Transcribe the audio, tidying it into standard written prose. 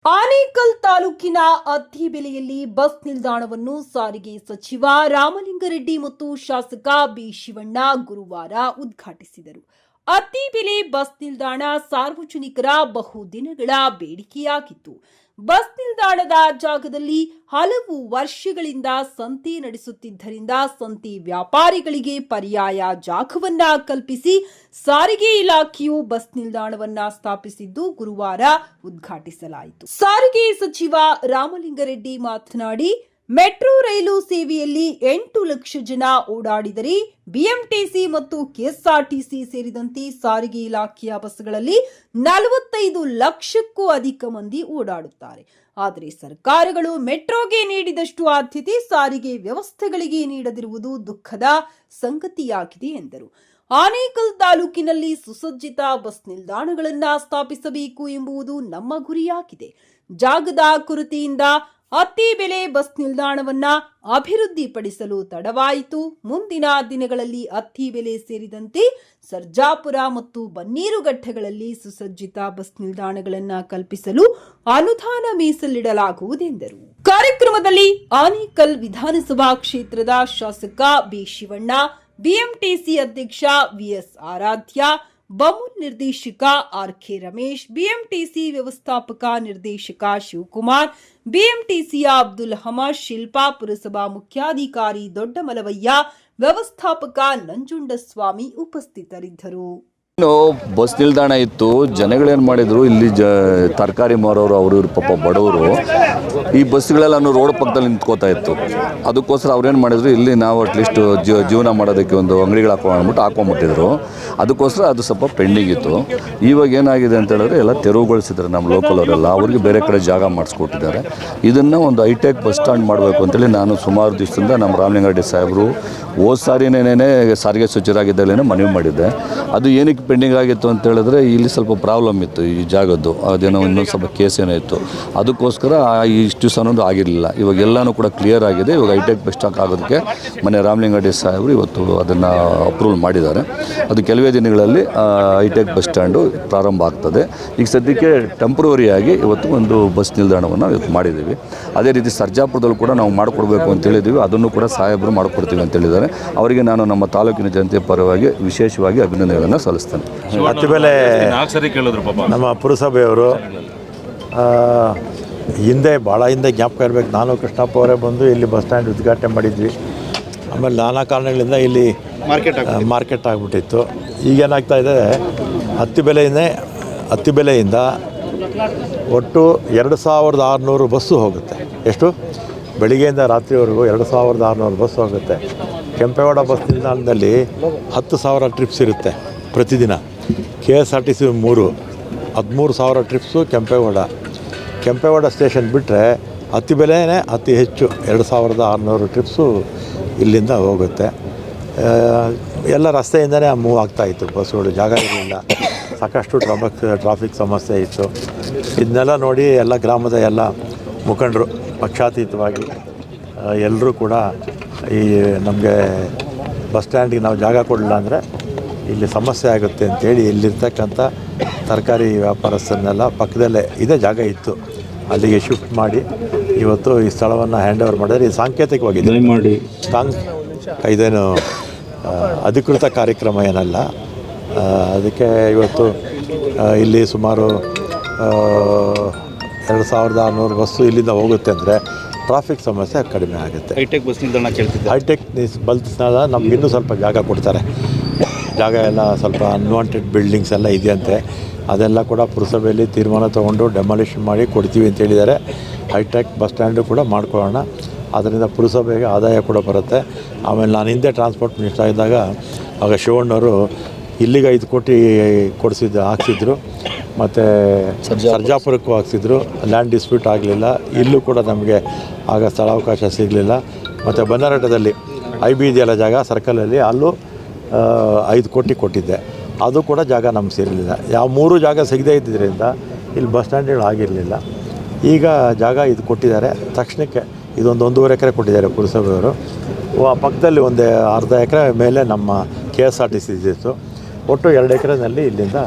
ಆನೇಕಲ್ ತಾಲೂಕಿನ ಅತ್ತಿಬೆಲೆಯಲ್ಲಿ ಬಸ್ ನಿಲ್ದಾಣವನ್ನು ಸಾರಿಗೆ ಸಚಿವ ರಾಮಲಿಂಗಾರೆಡ್ಡಿ ಮತ್ತು ಶಾಸಕ ಬಿ ಶಿವಣ್ಣ ಗುರುವಾರ ಉದ್ಘಾಟಿಸಿದರು. ಅತ್ತಿಬೆಲೆ ಬಸ್ ನಿಲ್ದಾಣ ಸಾರ್ವಜನಿಕರ ಬಹುದಿನಗಳ ಬೇಡಿಕೆಯಾಗಿತ್ತು. ಬಸ್ ನಿಲ್ದಾಣದ ಜಾಗದಲ್ಲಿ ಹಲವು ವರ್ಷಗಳಿಂದ ಸಂತೆ ನಡೆಸುತ್ತಿದ್ದರಿಂದ ಸಂತೆ ವ್ಯಾಪಾರಿಗಳಿಗೆ ಪರ್ಯಾಯ ಜಾಗವನ್ನ ಕಲ್ಪಿಸಿ ಸಾರಿಗೆ ಇಲಾಖೆಯು ಬಸ್ ನಿಲ್ದಾಣವನ್ನ ಸ್ಥಾಪಿಸಿದ್ದು ಗುರುವಾರ ಉದ್ಘಾಟಿಸಲಾಯಿತು. ಸಾರಿಗೆ ಸಚಿವ ರಾಮಲಿಂಗಾರೆಡ್ಡಿ ಮಾತನಾಡಿ, ಮೆಟ್ರೋ ರೈಲು ಸೇವೆಯಲ್ಲಿ 8 ಲಕ್ಷ ಜನ ಓಡಾಡಿದರೆ ಬಿಎಂಟಿಸಿ ಮತ್ತು ಕೆಎಸ್ಆರ್ಟಿಸಿ ಸೇರಿದಂತೆ ಸಾರಿಗೆ ಇಲಾಖೆಯ ಬಸ್ಗಳಲ್ಲಿ 45 ಲಕ್ಷಕ್ಕೂ ಅಧಿಕ ಮಂದಿ ಓಡಾಡುತ್ತಾರೆ. ಆದರೆ ಸರ್ಕಾರಗಳು ಮೆಟ್ರೋಗೆ ನೀಡಿದಷ್ಟು ಆದ್ಯತೆ ಸಾರಿಗೆ ವ್ಯವಸ್ಥೆಗಳಿಗೆ ನೀಡದಿರುವುದು ದುಃಖದ ಸಂಗತಿಯಾಗಿದೆ ಎಂದರು. ಆನೇಕಲ್ ತಾಲೂಕಿನಲ್ಲಿ ಸುಸಜ್ಜಿತ ಬಸ್ ನಿಲ್ದಾಣಗಳನ್ನು ಸ್ಥಾಪಿಸಬೇಕು ಎಂಬುದು ನಮ್ಮ ಗುರಿಯಾಗಿದೆ. ಜಾಗದ ಕೊರತೆಯಿಂದ ಅತ್ತಿಬೆಲೆ ಬಸ್ ನಿಲ್ದಾಣವನ್ನ ಅಭಿವೃದ್ಧಿಪಡಿಸಲು ತಡವಾಯಿತು. ಮುಂದಿನ ದಿನಗಳಲ್ಲಿ ಅತ್ತಿಬೆಲೆ ಸೇರಿದಂತೆ ಸರ್ಜಾಪುರ ಮತ್ತು ಬನ್ನೀರುಘಟ್ಟಗಳಲ್ಲಿ ಸುಸಜ್ಜಿತ ಬಸ್ ನಿಲ್ದಾಣಗಳನ್ನು ಕಲ್ಪಿಸಲು ಅನುದಾನ ಮೀಸಲಿಡಲಾಗುವುದೆಂದರು. ಕಾರ್ಯಕ್ರಮದಲ್ಲಿ ಆನೇಕಲ್ ವಿಧಾನಸಭಾ ಕ್ಷೇತ್ರದ ಶಾಸಕ ಬಿ ಶಿವಣ್ಣ, ಬಿಎಂಟಿಸಿ ಅಧ್ಯಕ್ಷ ವಿಎಸ್ ಆರಾಧ್ಯ, ಬಮೂಲ್ ನಿರ್ದೇಶಕ ಆರ್.ಕೆ. ರಮೇಶ್, ಬಿಎಂಟಿಸಿ ವ್ಯವಸ್ಥಾಪಕ ನಿರ್ದೇಶಕ ಶಿವಕುಮಾರ್, ಬಿಎಂಟಿಸಿಯ ಅಬ್ದುಲ್ ಹಮದ್, ಶಿಲ್ಪಾ, ಪುರಸಭಾ ಮುಖ್ಯಾಧಿಕಾರಿ ದೊಡ್ಡಮಲವಯ್ಯ, ವ್ಯವಸ್ಥಾಪಕ ನಂಜುಂಡಸ್ವಾಮಿ ಉಪಸ್ಥಿತರಿದ್ದರು. ಬಸ್ ನಿಲ್ದಾಣ ಇತ್ತು. ಜನಗಳೇನು ಮಾಡಿದ್ರು, ಇಲ್ಲಿ ತರಕಾರಿ ಮಾರೋರು ಅವರು ಇವರು ಪಾಪ ಬಡವರು ಈ ಬಸ್ಗಳೆಲ್ಲ ರೋಡ್ ಪಕ್ಕದಲ್ಲಿ ನಿಂತ್ಕೋತಾ ಇತ್ತು. ಅದಕ್ಕೋಸ್ಕರ ಅವ್ರೇನು ಮಾಡಿದ್ರು, ಇಲ್ಲಿ ನಾವು ಅಟ್ಲೀಸ್ಟ್ ಜೀವನ ಮಾಡೋದಕ್ಕೆ ಒಂದು ಅಂಗಡಿಗಳು ಹಾಕೊಂಡ್ಬಿಟ್ಟಿದ್ರು. ಅದಕ್ಕೋಸ್ಕರ ಅದು ಸ್ವಲ್ಪ ಪೆಂಡಿಂಗ್ ಇತ್ತು. ಇವಾಗ ಏನಾಗಿದೆ ಅಂತ ಹೇಳಿದ್ರೆ ಎಲ್ಲ ತೆರವುಗೊಳಿಸಿದ್ದಾರೆ. ನಮ್ಮ ಲೋಕಲ್ ಅವರೆಲ್ಲ ಅವ್ರಿಗೆ ಬೇರೆ ಕಡೆ ಜಾಗ ಮಾಡಿಸ್ಕೊಟ್ಟಿದ್ದಾರೆ. ಇದನ್ನು ಒಂದು ಹೈಟೆಕ್ ಬಸ್ ಸ್ಟ್ಯಾಂಡ್ ಮಾಡಬೇಕು ಅಂತೇಳಿ ನಾನು ಸುಮಾರು ದಿವಸದಿಂದ ನಮ್ಮ ರಾಮಲಿಂಗಾರೆಡ್ಡಿ ಸಾಹೇಬರು ಹೋದ ಸಾರಿನೇನೆ ಸಾರಿಗೆ ಸಚಿವರಾಗಿದ್ದಾಗಲೇ ಮನವಿ ಮಾಡಿದ್ದೆ. ಅದು ಏನಕ್ಕೆ ಪೆಂಡಿಂಗ್ ಆಗಿತ್ತು ಅಂತ ಹೇಳಿದ್ರೆ ಇಲ್ಲಿ ಸ್ವಲ್ಪ ಪ್ರಾಬ್ಲಮ್ ಇತ್ತು ಈ ಜಾಗದ್ದು. ಅದೇನೋ ಇನ್ನೊಂದು ಸ್ವಲ್ಪ ಕೇಸ್ ಏನೋ ಇತ್ತು. ಅದಕ್ಕೋಸ್ಕರ ಇಷ್ಟು ದಿವಸ ಅನ್ನೋದು ಆಗಿರಲಿಲ್ಲ. ಇವಾಗ ಎಲ್ಲನೂ ಕೂಡ ಕ್ಲಿಯರ್ ಆಗಿದೆ. ಇವಾಗ ಹೈಟೆಕ್ ಬಸ್ ಸ್ಟಾಕ್ ಆಗೋದಕ್ಕೆ ಮನೆ ರಾಮಲಿಂಗಾರೆಡ್ಡಿ ಸಾಹೇಬರು ಇವತ್ತು ಅದನ್ನು ಅಪ್ರೂವಲ್ ಮಾಡಿದ್ದಾರೆ. ಅದು ಕೆಲವೇ ದಿನಗಳಲ್ಲಿ ಹೈಟೆಕ್ ಬಸ್ ಸ್ಟ್ಯಾಂಡು ಪ್ರಾರಂಭ ಆಗ್ತದೆ. ಈಗ ಸದ್ಯಕ್ಕೆ ಟೆಂಪ್ರವರಿಯಾಗಿ ಇವತ್ತು ಒಂದು ಬಸ್ ನಿಲ್ದಾಣವನ್ನು ಇವತ್ತು ಮಾಡಿದ್ದೀವಿ. ಅದೇ ರೀತಿ ಸರ್ಜಾಪುರದಲ್ಲಿ ಕೂಡ ನಾವು ಮಾಡಿಕೊಡ್ಬೇಕು ಅಂತ ಹೇಳಿದ್ದೀವಿ. ಅದನ್ನು ಕೂಡ ಸಾಹೇಬರು ಮಾಡಿಕೊಡ್ತೀವಿ ಅಂತ ಹೇಳಿದ್ದಾರೆ. ಅವರಿಗೆ ನಾನು ನಮ್ಮ ತಾಲೂಕಿನ ಜನತೆಯ ಪರವಾಗಿ ವಿಶೇಷವಾಗಿ ಅಭಿನಂದನೆಗಳನ್ನು ಸಲ್ಲಿಸ್ತೇನೆ. ಅತ್ತಿಬೆಲೆ ನಮ್ಮ ಪುರಸಭೆಯವರು ಭಾಳ ಹಿಂದೆ ಜ್ಞಾಪಕ ಇರಬೇಕು. ನಾನು ಕೃಷ್ಣಪ್ಪ ಅವರೇ ಬಂದು ಇಲ್ಲಿ ಬಸ್ ಸ್ಟ್ಯಾಂಡ್ ಉದ್ಘಾಟನೆ ಮಾಡಿದ್ವಿ. ಆಮೇಲೆ ನಾನಾ ಕಾರಣಗಳಿಂದ ಇಲ್ಲಿ ಮಾರ್ಕೆಟ್ ಆಗಿಬಿಟ್ಟಿತ್ತು. ಈಗೇನಾಗ್ತಾ ಇದೆ, ಅತ್ತಿಬೆಲೆಯಿಂದ ಒಟ್ಟು 2600 ಬಸ್ಸು ಹೋಗುತ್ತೆ. ಎಷ್ಟು? ಬೆಳಿಗ್ಗೆಯಿಂದ ರಾತ್ರಿವರೆಗೂ 2600 ಬಸ್ ಹೋಗುತ್ತೆ. ಕೆಂಪೇಗೌಡ ಬಸ್ ನಿಲ್ದಾಣದಲ್ಲಿ 10,000 ಟ್ರಿಪ್ಸ್ ಇರುತ್ತೆ ಪ್ರತಿದಿನ. KSRTC 13,000 ಟ್ರಿಪ್ಸು ಕೆಂಪೇಗೌಡ ಸ್ಟೇಷನ್ ಬಿಟ್ಟರೆ ಅತ್ತಿಬೆಲೆನೇ ಅತಿ ಹೆಚ್ಚು 2,600 ಟ್ರಿಪ್ಸು ಇಲ್ಲಿಂದ ಹೋಗುತ್ತೆ. ಎಲ್ಲ ರಸ್ತೆಯಿಂದನೇ ಮೂವ್ ಆಗ್ತಾಯಿತ್ತು ಬಸ್ಸುಗಳು. ಜಾಗ ಇರಲಿಲ್ಲ, ಸಾಕಷ್ಟು ಟ್ರಾಫಿಕ್ ಸಮಸ್ಯೆ ಇತ್ತು. ಇದನ್ನೆಲ್ಲ ನೋಡಿ ಎಲ್ಲ ಗ್ರಾಮದ ಎಲ್ಲ ಮುಖಂಡರು ಪಕ್ಷಾತೀತವಾಗಿ ಎಲ್ಲರೂ ಕೂಡ ಈ ನಮಗೆ ಬಸ್ ಸ್ಟ್ಯಾಂಡಿಗೆ ನಾವು ಜಾಗ ಕೊಡಲಿಲ್ಲ ಅಂದರೆ ಇಲ್ಲಿ ಸಮಸ್ಯೆ ಆಗುತ್ತೆ ಅಂತೇಳಿ ಇಲ್ಲಿರ್ತಕ್ಕಂಥ ತರಕಾರಿ ವ್ಯಾಪಾರಸ್ಥರನ್ನೆಲ್ಲ ಪಕ್ಕದಲ್ಲೇ ಇದೇ ಜಾಗ ಇತ್ತು, ಅಲ್ಲಿಗೆ ಶಿಫ್ಟ್ ಮಾಡಿ ಇವತ್ತು ಈ ಸ್ಥಳವನ್ನು ಹ್ಯಾಂಡ್ ಓವರ್ ಮಾಡಿದರೆ ಇದು ಸಾಂಕೇತಿಕವಾಗಿದೆ. ಇದೇನು ಅಧಿಕೃತ ಕಾರ್ಯಕ್ರಮ ಏನಲ್ಲ. ಅದಕ್ಕೆ ಇವತ್ತು ಇಲ್ಲಿ ಸುಮಾರು 2600 ಬಸ್ಸು ಇಲ್ಲಿಂದ ಹೋಗುತ್ತೆ ಅಂದರೆ ಟ್ರಾಫಿಕ್ ಸಮಸ್ಯೆ ಕಡಿಮೆ ಆಗುತ್ತೆ. ಹೈಟೆಕ್ ಬಸ್ ನಿಲ್ದಾಣ ಕೇಳ್ತಿದ್ದೆ. ಹೈಟೆಕ್ ಬಸ್ ನಮ್ಗೆ ಇನ್ನೂ ಸ್ವಲ್ಪ ಜಾಗ ಕೊಡ್ತಾರೆ. ಜಾಗ ಎಲ್ಲ ಸ್ವಲ್ಪ ಅನ್ವಾಂಟೆಡ್ ಬಿಲ್ಡಿಂಗ್ಸ್ ಎಲ್ಲ ಇದೆಯಂತೆ. ಅದೆಲ್ಲ ಕೂಡ ಪುರಸಭೆಯಲ್ಲಿ ತೀರ್ಮಾನ ತೊಗೊಂಡು ಡೆಮಾಲಿಷನ್ ಮಾಡಿ ಕೊಡ್ತೀವಿ ಅಂತ ಹೇಳಿದ್ದಾರೆ. ಹೈಟೆಕ್ ಬಸ್ ಸ್ಟ್ಯಾಂಡು ಕೂಡ ಮಾಡ್ಕೊಳ್ಳೋಣ. ಅದರಿಂದ ಪುರಸಭೆಗೆ ಆದಾಯ ಕೂಡ ಬರುತ್ತೆ. ಆಮೇಲೆ ನಾನು ಹಿಂದೆ ಟ್ರಾನ್ಸ್ಪೋರ್ಟ್ ಮಿನಿಸ್ಟರ್ ಆಗಿದ್ದಾಗ ಆಗ ಶಿವಣ್ಣವರು ಇಲ್ಲಿಗೆ 5 ಕೋಟಿ ಹಾಕ್ಸಿದ್ರು. ಮತ್ತು ಸರ್ಜಾಪುರಕ್ಕೂ ಹಾಕ್ಸಿದ್ರು. ಲ್ಯಾಂಡ್ ಡಿಸ್ಪ್ಯೂಟ್ ಆಗಲಿಲ್ಲ. ಇಲ್ಲೂ ಕೂಡ ನಮಗೆ ಆಗ ಸ್ಥಳಾವಕಾಶ ಸಿಗಲಿಲ್ಲ. ಮತ್ತು ಬನ್ನರಘಟ್ಟದಲ್ಲಿ IB ಇದೆಯಲ್ಲ ಜಾಗ ಸರ್ಕಲಲ್ಲಿ, ಅಲ್ಲೂ 5 ಕೋಟಿ ಕೊಟ್ಟಿದ್ದೆ. ಅದು ಕೂಡ ಜಾಗ ನಮ್ಗೆ ಸೇರಲಿಲ್ಲ. ಯಾವ 3 ಜಾಗ ಸಿಗದೇ ಇದ್ದಿದ್ದರಿಂದ ಇಲ್ಲಿ ಬಸ್ ಸ್ಟ್ಯಾಂಡ್ಗಳು ಆಗಿರಲಿಲ್ಲ. ಈಗ ಜಾಗ ಇದು ಕೊಟ್ಟಿದ್ದಾರೆ. ತಕ್ಷಣಕ್ಕೆ ಇದೊಂದು 1.5 ಎಕರೆ ಕೊಟ್ಟಿದ್ದಾರೆ ಪುರಸಭೆಯವರು. ಪಕ್ಕದಲ್ಲಿ ಒಂದು ಅರ್ಧ ಎಕರೆ ಮೇಲೆ ನಮ್ಮ KSRTC ಇದ್ದಿತ್ತು. ಒಟ್ಟು 2 ಎಕರೆನಲ್ಲಿ ಇಲ್ಲಿಂದ